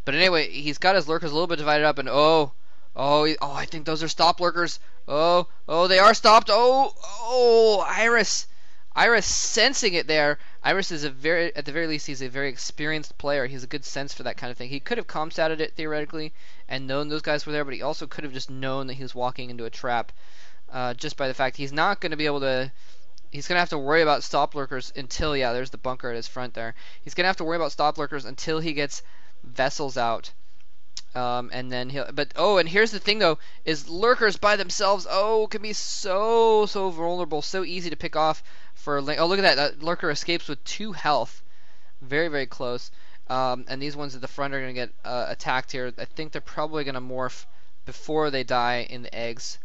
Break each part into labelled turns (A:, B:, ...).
A: But anyway, he's got his lurkers a little bit divided up, and I think those are stop lurkers. They are stopped. Iris sensing it there. Iris is at the very least, he's a very experienced player. He's a good sense for that kind of thing. He could have comstatted it theoretically and known those guys were there, but he also could have just known that he was walking into a trap, just by the fact he's not going to be able to. He's going to have to worry about stop lurkers until, there's the bunker at his front there. He's going to have to worry about stop lurkers until he gets vessels out. And then and here's the thing though, is lurkers by themselves, can be so vulnerable, so easy to pick off for look at that lurker escapes with 2 health. Very, very close. And these ones at the front are going to get attacked here. I think they're probably going to morph before they die in the eggs.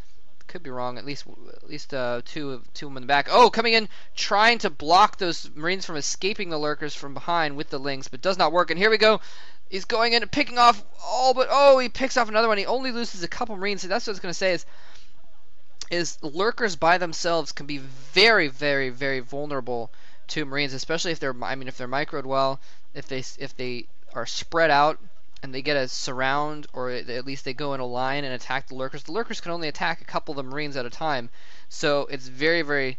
A: Could be wrong. At least two of them in the back. Coming in, trying to block those Marines from escaping the lurkers from behind with the Lynx, but does not work. And here we go. He's going in and picking off all, but he picks off another one. He only loses a couple Marines. So that's what I was going to say is lurkers by themselves can be very, very, very vulnerable to Marines, especially if they're microed well, if they are spread out and they get a surround, or at least they go in a line and attack the lurkers. The lurkers can only attack a couple of the Marines at a time, so it's very, very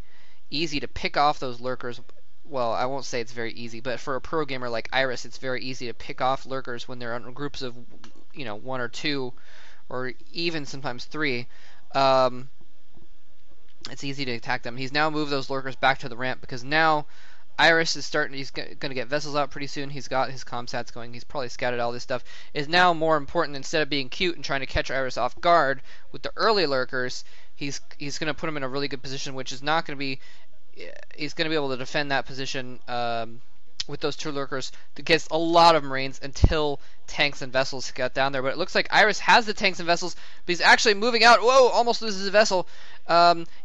A: easy to pick off those lurkers. Well, I won't say it's very easy, but for a pro gamer like Iris, it's very easy to pick off lurkers when they're in groups of 1 or 2, or even sometimes 3. It's easy to attack them. He's now moved those lurkers back to the ramp because now Iris is starting. He's going to get vessels out pretty soon. He's got his comsats going. He's probably scouted all this stuff. Is now more important. Instead of being cute and trying to catch Iris off guard with the early lurkers, he's going to put him in a really good position, which is not going to be. He's going to be able to defend that position with those 2 lurkers against a lot of Marines until tanks and vessels get down there. But it looks like Iris has the tanks and vessels, but he's actually moving out. Almost loses a vessel.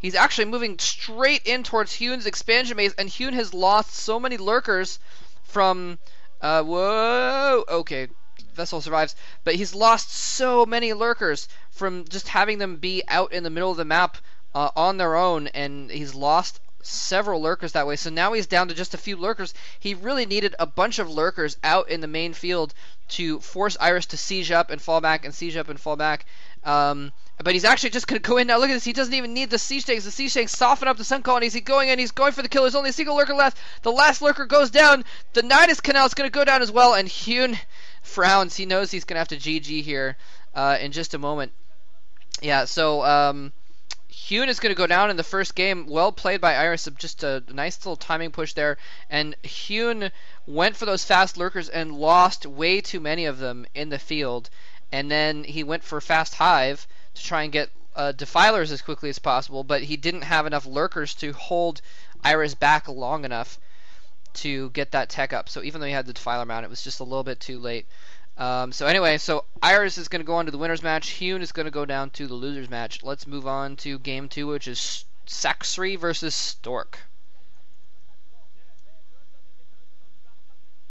A: He's actually moving straight in towards Hyun's expansion base, and Hyun has lost so many lurkers from... Okay, vessel survives, but he's lost so many lurkers from just having them be out in the middle of the map on their own, and he's lost several lurkers that way. So now he's down to just a few lurkers. He really needed a bunch of lurkers out in the main field to force Iris to siege up and fall back and siege up and fall back. But he's actually just going to go in now. Look at this. He doesn't even need the siege tanks. The siege tanks soften up the Sun Colonies. He's going in. He's going for the kill. There's only a single lurker left. The last lurker goes down. The Nidus Canal is going to go down as well. And Hyun frowns. He knows he's going to have to GG here in just a moment. Yeah, so Hyun is going to go down in the first game. Well played by Iris. Just a nice little timing push there. And Hyun went for those fast lurkers and lost way too many of them in the field. And then he went for fast hive to try and get defilers as quickly as possible, but he didn't have enough lurkers to hold Iris back long enough to get that tech up. So even though he had the defiler mount, it was just a little bit too late. So anyway, so Iris is going to go on to the winner's match. Hyun is going to go down to the loser's match. Let's move on to game 2, which is Saxri versus Stork.